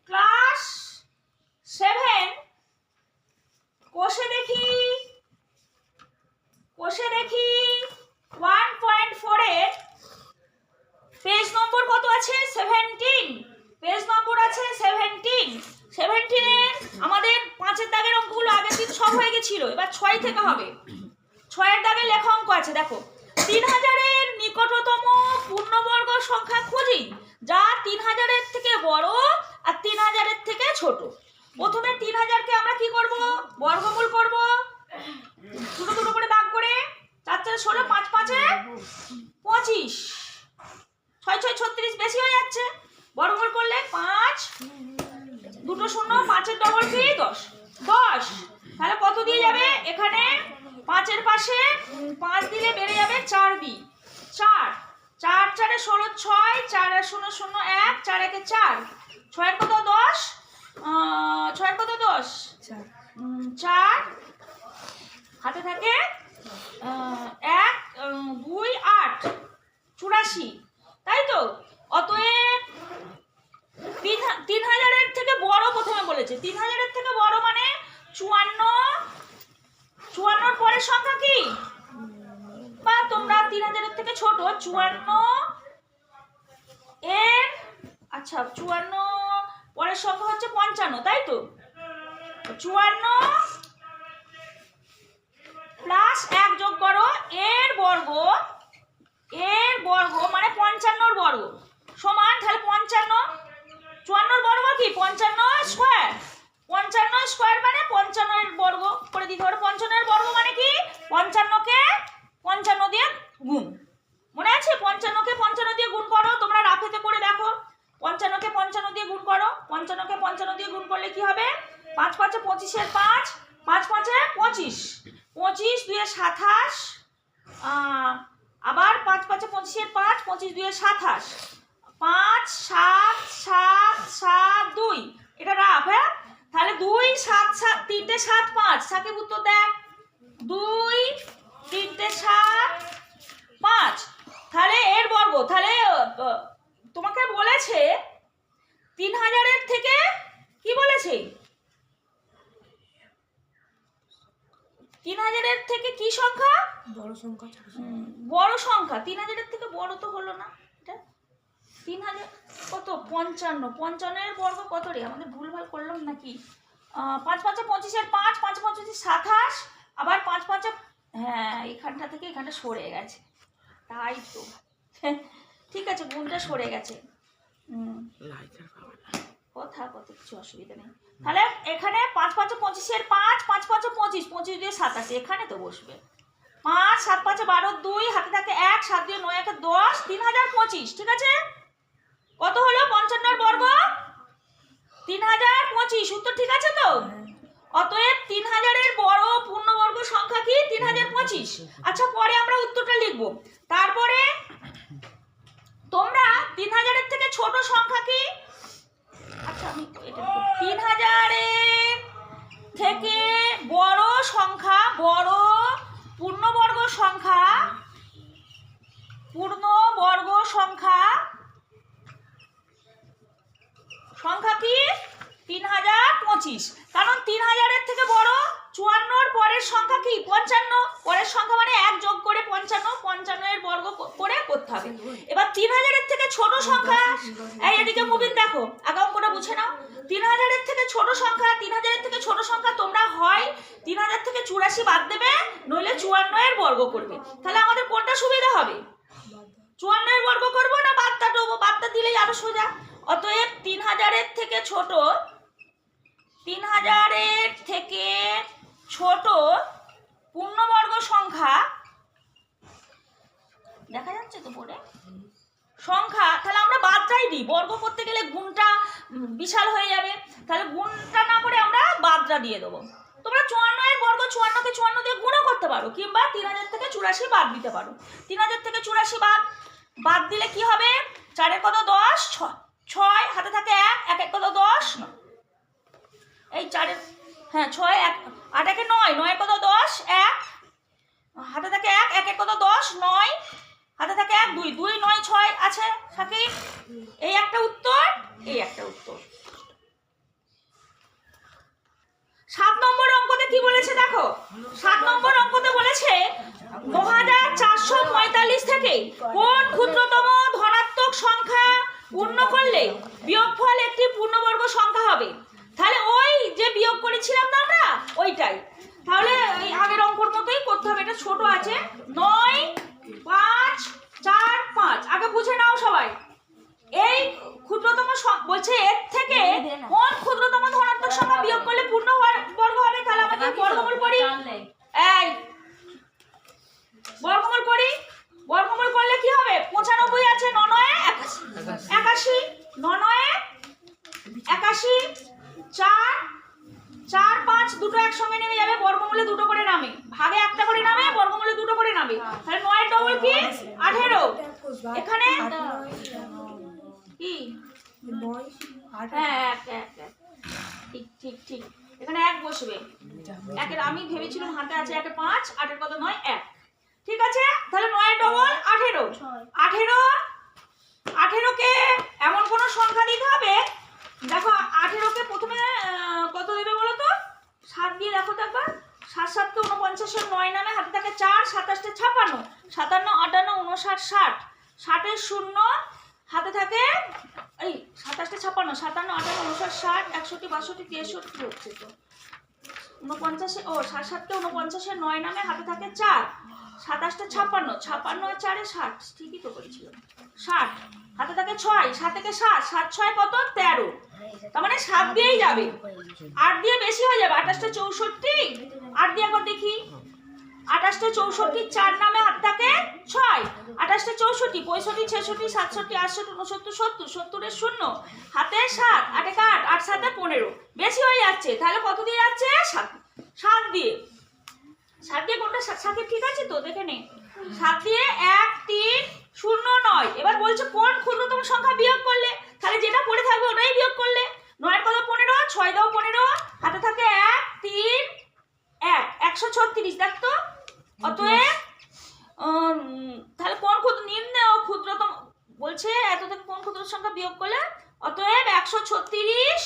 Class 7 কোষে দেখি 1.4 এর পেজ নম্বর কত আছে? 17। পেজ নম্বর আছে 17। 17 এর আমাদের 5 এর দাগের অঙ্কগুলো আগের দিন সব হয়ে গেছিল, এবার 6 থেকে হবে। 6 এর দাগে লেখা অঙ্ক আছে, দেখো 3000 এর নিকটতম পূর্ণবর্গ সংখ্যা খুঁজি যা 3000 এর থেকে বড় আর 3000 এর থেকে ছোট। প্রথমে 3000 কে আমরা কি করব? বর্গমূল করব, দুটো দুটো করে দাগ করে, 4 4 16, 5 5 25, 6 6 36, বেশি হয়ে যাচ্ছে। বর্গমূল করলে 5, দুটো শূন্য, 5 এর ডবল কি 10 10। তাহলে কত দিয়ে যাবে? এখানে 5 এর পাশে 5 দিলে বেড়ে যাবে 4 দি 4 4 4 এ 16, 6 4 আর 0 0 1, 4 একে 4, 6 এর কত 10, 6 এর কত 10 4, হাতে থাকে 1 2 8 84, তাই তো? অতএব 3000 এর থেকে বড় প্রথমে বলেছে, 3000 এর থেকে বড় মানে 54। 54 এর পরের সংখ্যা কি? বা তোমরা 3000 এর থেকে ছোট 54 এর, আচ্ছা 54 পরের সংখ্যা হচ্ছে 55, তাই তো? 54 প্লাস 1 যোগ করো, এর বর্গ মানে 55 এর বর্গ সমান, তাহলে 55, 54 এর বর্গ কি 55 স্কয়ার, 55 স্কয়ার মানে 55 এর বর্গ করে দিতে হবে। 55 এর বর্গ মানে কি? 55 কে 55 দিয়ে গুণ, মনে আছে? 55 কে 55 দিয়ে গুণ করো, তোমরা রাফেতে করে দেখো। 55 কে 55 দিয়ে গুণ করো, 55 কে 55 দিয়ে গুণ করলে কি হবে? 5 5 25 এর 5, 5 5 25, 25 2 এ 27, আবার 5 5 25 এর 5, 25 2 এ 27, 5 7 7 7 2, এটা রাফ। হ্যাঁ, তাহলে 2 7 7 3টে 7 5, সাকিব উত্তর দেখ 2 3টে 7 5, তাহলে এর বর্গ। তাহলে তোমাকে বলেছে 3000 এর থেকে কি বলেছে? 3000 এর থেকে কি সংখ্যা? বড় সংখ্যা। বড় সংখ্যা। 3000 এর থেকে বড় তো হলো না এটা। 3000 কত? 55। 55 এর বর্গ কত রে? আমাদের ভুলভাল করলাম নাকি? 5 5 25 এর 5, 5 5 27, আবার 5 5, হ্যাঁ এখানটা থেকে এখানটা সরে গেছে, তাই তো। ঠিক আছে, গুণটা সরে গেছে। কথা কত কিছু অসুবিধা নেই। তাহলে এখানে 5 5 25 এর 5, 5 5 25, 25 দিয়ে 27, এখানে তো বসবে। 5 7 5 12, 2 হাতে থাকে 1, 7 দিয়ে 9 1 10, 3025, ঠিক আছে? কত হলো? 55 এর বর্গ 3025, উত্তর ঠিক আছে তো? অতএব 3000 এর বড় পূর্ণবর্গ সংখ্যা কি? 3025। আচ্ছা, পরে আমরা উত্তরটা লিখব। তারপরে তোমরা 3000 এর থেকে ছোট সংখ্যা কি? আচ্ছা, আমি এটা 3000 এর থেকে বড় সংখ্যা, বড় পূর্ণবর্গ সংখ্যা কি? 3025। কারণ 3000 এর থেকে বড় 54 এর পরের সংখ্যা কি? 55। পরের সংখ্যা মানে 1 যোগ করে 55, 55 এর বর্গ করে করতে হবে। এবার 3000 এর থেকে ছোট সংখ্যা, এই এদিকে মুবিন দেখো, আগে অঙ্কটা বুঝে নাও। 3000 এর থেকে ছোট সংখ্যা, 3000 এর থেকে ছোট সংখ্যা তোমরা হয় 3000 থেকে 84 বাদ দেবে, নইলে 54 এর বর্গ করবে। তাহলে আমাদের কোনটা সুবিধা হবে? 54 এর বর্গ করব না বাদটা দেবো? বাদটা দিলেই আরো সোজা। অতএব 3000 এর থেকে ছোট, 3000 এর থেকে ছোট পূর্ণবর্গ সংখ্যা, দেখা যাচ্ছে তো বোর্ডে সংখ্যা, তাহলে আমরা বাদটাই দিই। বর্গ করতে গেলে গুণটা বিশাল হয়ে যাবে, তাহলে গুণটা না করে আমরা বাদটা দিয়ে দেবো। তোমরা 54 এর বর্গ 54 কে 54 দিয়ে গুণও করতে পারো, কিংবা 3000 থেকে 84 বাদ দিতে পারো। 3000 থেকে 84 বাদ দিলে কি হবে? 4 এর কত 10, 6 হাতে থাকে 1, 1 এর কত 10, এই 4 এর, হ্যাঁ 6 1 8 একে 9, 9 এর কত 10, 1 হাতে থাকে 1, 1 এর কত 10, 9 হাতে থাকে 1, 2 2 9 6 আছে সাকিব, এই একটা এই একটা উত্তর। 7 নম্বর অঙ্কতে কি বলেছে দেখো, 7 নম্বর অঙ্কতে বলেছে 9445 থেকে কোন ক্ষুদ্রতম ধনাত্মক সংখ্যা পূর্ণ করলে বিয়োগফল একটি পূর্ণবর্গ সংখ্যা হবে। তাহলে ওই যে বিয়োগ করেছিলাম না আমরা ওইটাই, তাহলে এই আগের অঙ্কর মতোই করতে হবে। এটা ছোট আছে, 9 5 4 5। আগে বুঝে নাও সবাই, এই ক্ষুদ্রতম বলছে এর থেকে কোন ক্ষুদ্রতম ধনাত্মক সংখ্যা বিয়োগ করলে পূর্ণ বর্গ হবে। তাহলে আমাদের বর্গমূল করি, এই বর্গমূল করি। বর্গমূল করলে কি হবে, 95 আছে, 9 9 81, 9 9 81, 4 4 5 দুটো একসঙ্গে নেমে যাবে, বর্গমূলে দুটো করে নামে, ভাগে একটা করে নামে, বর্গমূলে দুটো করে নামে। তাহলে 9 ডবল কি 18, এখানে কি হ্যাঁ ঠিক ঠিক ঠিক, এখানে 1 বসবে। একের আমি ভেবেছিলাম হাতে আছে 1 5, 8 এর কত 9 1, ঠিক আছে। তাহলে 9 ডবল 18, 18 কে এমন কোন সংখ্যা দিতে হবে, দেখো 18 কে প্রথমে কত দেবে বলো তো, 7 দিয়ে দেখো তো একবার, 7 7 কে 49 এর 9 নামে, হাতে থাকে 4, 27 56, 57 58 59 60, 60 এর 0 হাতে থাকে, এই 27 56 57 58 59 60 61 62 63 হচ্ছে তো 49 ও 7 7 কে 49 এর 9 নামে, হাতে থাকে 4, 27 56 56 আর 4 60, ঠিকই তো বলেছিলাম 60, হাতে থাকে 6, 7 থেকে 7 7 6 কত 13, তার মানে 7 দিয়েই যাবে, 8 দিয়ে বেশি হয়ে যাবে, 28 64, 8 দিয়ে একবার দেখি, 28 64 4 নামে হাতে থাকে 6, 28 64 65 66 67 68 69 70 70 এর 0 হাতে 7, 8 8 8 7 15, বেশি হয়ে যাচ্ছে, তাহলে কত দিয়ে যাচ্ছে 7 দিয়ে, 7 দিয়ে কোনটা 7 ঠিক আছে তো দেখে নে, 7 দিয়ে 1 3 0 9। এবার বলছে কোন ক্ষুদ্রতম সংখ্যা বিয়োগ করলে, তাহলে যেটা পড়ে থাকবে ওটাই বিয়োগ করলে, 9 এর কত 15, 6 দাও 15, হাতে থাকে 1 3 1 136, দেখ তো। অতএব তাহলে কোন নির্ণয় ক্ষুদ্রতম বলছে, এত থেকে কোন ক্ষুদ্র সংখ্যা বিয়োগ করলে, অতএব 136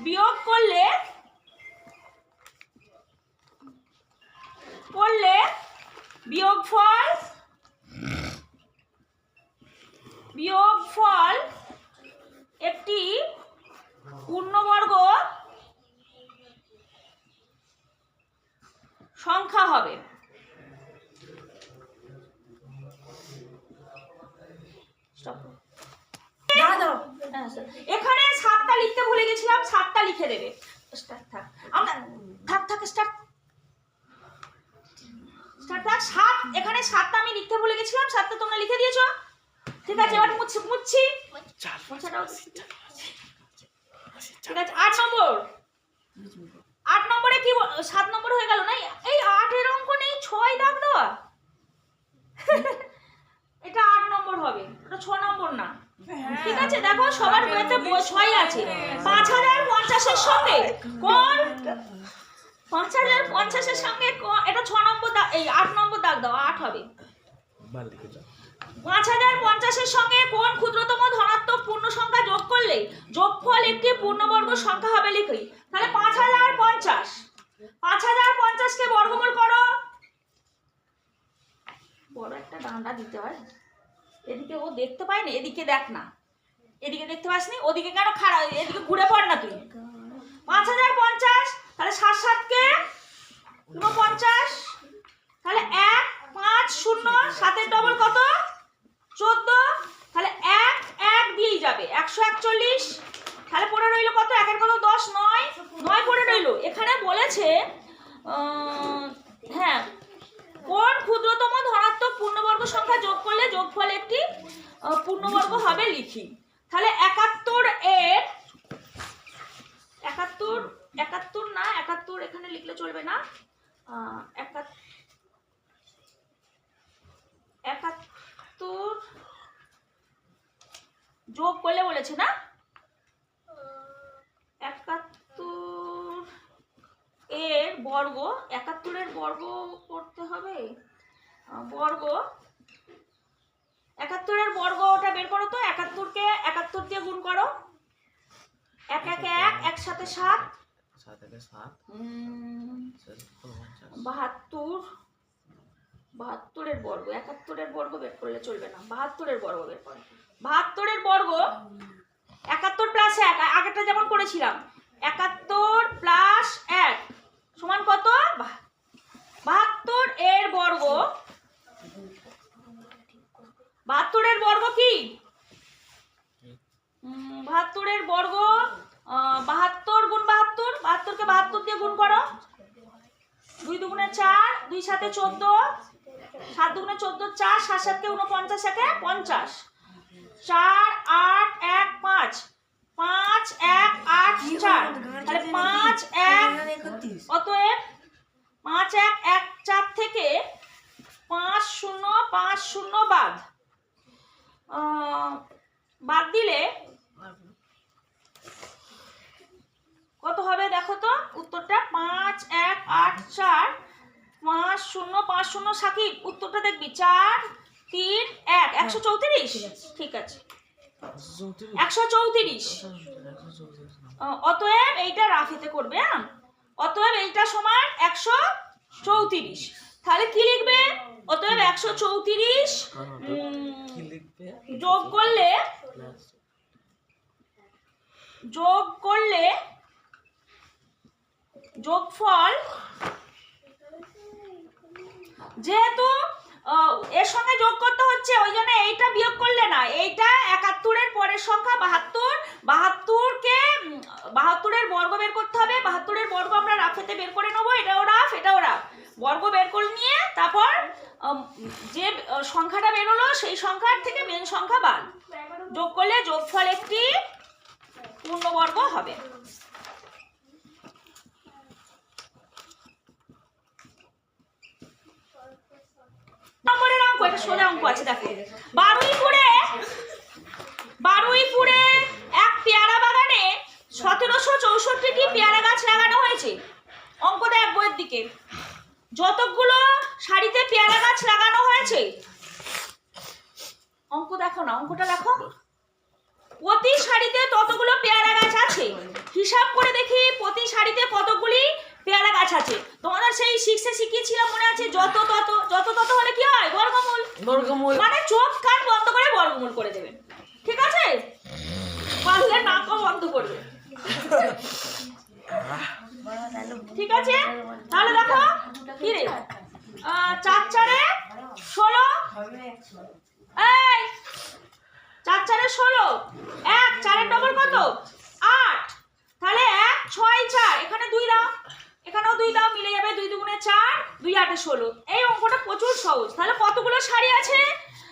বিয়োগ করলে বিয়োগফল একটি পূর্ণবর্গ সংখ্যা হবে। এখানে 7টা লিখতে ভুলে গেছিলাম, 7টা লিখে দেবে, থাক আমরা থাক স্টার্ট 7, এখানে 7টা আমি লিখতে ভুলে গেছিলাম, 7টা তোমরা লিখে দিয়েছো, ঠিক আছে। এবার মুছছি, ঠিক আছে। 8 নম্বরে কি 7 নম্বর হয়ে গেল না, এই 8 এর অঙ্ক নেই, 6 দাগ দেওয়া, এটা 8 নম্বর হবে, এটা 6 নম্বর না, ঠিক আছে। দেখো সবার বইতে 6 আছে, 5050 এর সঙ্গে কোন 5050 এর সঙ্গে এটা 6 নম্বর দাগ, এই 8 নম্বর দাগ দাও, 8 হবে। 5050 এর সঙ্গে কোন ক্ষুদ্রতম ধনাত্মক পূর্ণ সংখ্যা যোগ করলে যোগফল একটি পূর্ণবর্গ সংখ্যা হবে লিখি। তাহলে 5050 কে বর্গমূল করো, বড় একটা ডান্ডা দিতে হয়, এদিকে ও দেখতে পায় না, এদিকে দেখ না, এদিকে দেখতে পাসনি, ওদিকে কেন খাড়া, এদিকে ঘুরে পড় না তুই। 5050, তাহলে 7 7 কে 49, তাহলে 1 5 0, 7 এর ডবল কত 14, তাহলে 1 1 দিয়েই যাবে 141, তাহলে পড়ে রইল কত, 1 এর কত 10 9 9 পড়ে রইল। এখানে বলেছে হ্যাঁ কোন ক্ষুদ্রতম ধনাত্মক পূর্ণবর্গ সংখ্যা যোগ করলে যোগফল একটি পূর্ণবর্গ হবে লিখি। তাহলে 71 এর 71 না, 71 এখানে লিখলে চলবে না, 71 যোগ করলে বলেছে না, 71 এর বর্গ, 71 এর বর্গ করতে হবে, বর্গ 71-এর বর্গ ওটা বের করো তো। 71-কে 71 দিয়ে গুণ করো। 1 1 1 1 সাথে 7 7 1 7 72-এর বর্গ। 71-এর বর্গ বের করলে চলবে না, 72-এর বর্গ বের করো। 72-এর বর্গ 71 প্লাস 1, আগেরটা যেমন করেছিলাম। 71 প্লাস 1 সমান কত? 72-এর বর্গ। 72-এর বর্গ কি? 72-এর বর্গ 72 গুণ 72, 72-কে 72 দিয়ে গুণ করো। 2 দুগুণে 4, 2 সাথে 14, 7 দুগুণে 14 4, 7 7-কে 49, 50, 4 8 1 5, 5 1 8 4, তাহলে 5 1, অতএব 5 1 1 4 থেকে 5 0 5 0 বাদ দিলে কত হবে দেখো তো উত্তরটা। 5 1 8 4 5 0 5 0, সাকিব উত্তরটা দেখবি 4 3 1 134। ঠিক আছে 134। অতএব এইটা রাফেতে করবে। হ্যাঁ, অতএব এইটা সমান 134। তাহলে কি লিখবে? অতএব 134 যোগ করলে যোগফল, যেহেতু এর সঙ্গে যোগ করতে হচ্ছে ওই জন্য এইটা বিয়োগ করলে না, এইটা 71-এর পরের সংখ্যা 72, 72-এর বর্গ বের করতে হবে। 72-এর বর্গ আমরা রাফেতে বের করে নেবো। এটাও রাফ এটাও রাফ। বর্গ বের করে নিয়ে তারপর যে সংখ্যাটা বেরোলো সেই সংখ্যার থেকে মেন সংখ্যা বাদ যোগ করলে যোগফল একটি পূর্ণবর্গ হবে। নম্বরের অঙ্ক, এটা সোজা অঙ্ক আছে দেখো। বারুইপুরে এক পেয়ারা বাগানে 1764টি পেয়ারা গাছ লাগানো হয়েছে। অঙ্ক দেখ বইয়ের দিকে। যতগুলো সারিতে পেয়ারা গাছ লাগানো হয়েছে, অঙ্ক দেখো না, অঙ্কটা দেখো। প্রতি সারিতে ততগুলো পেয়ারা গাছ আছে। হিসাব করে দেখি প্রতি সারিতে কতগুলি পেয়ারা গাছ আছে। তোমাদের সেই 6-এ শিখিয়েছিলাম মনে আছে? যত তত হলে কি হয়? বর্গমূল। মানে চোখ কান বন্ধ করে বর্গমূল করে দেবেন। ঠিক আছে? পারলে নাকও বন্ধ করবে। ঠিক আছে, তাহলে দেখো কি রে, 4 4 16, এই 4 4 16, 1 4-এর ডবল কত? 8, তাহলে 1 6 4, এখানে 2 দাও, এখানেও 2 দাও, মিলে যাবে। 2 দুগুণে 4, 2 8 16। এই অঙ্কটা প্রচুর সহজ। তাহলে কতগুলো সারি আছে?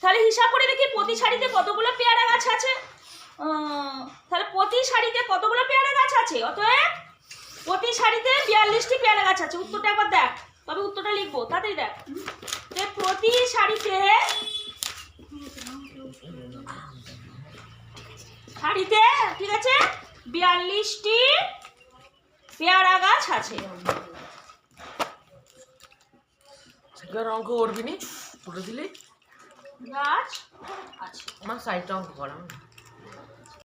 তাহলে হিসাব করে দেখি প্রতি সারিতে কতগুলো পেয়ারা গাছ আছে। তাহলে প্রতি সারিতে কতগুলো পেয়ারা গাছ আছে? অতএব প্রতি সারিতে 42টি পেয়ারা গাছ আছে। উত্তরটা একবার দেখ, তবে উত্তরটা লিখবো, তাড়াতাড়ি দেখ। প্রতি সারিতে ঠিক আছে 42টি পেয়ারা গাছ আছে। অঙ্ক করবি নি, পুরো দিলে গাছ আছে। আমার সাইডটা অঙ্ক করা।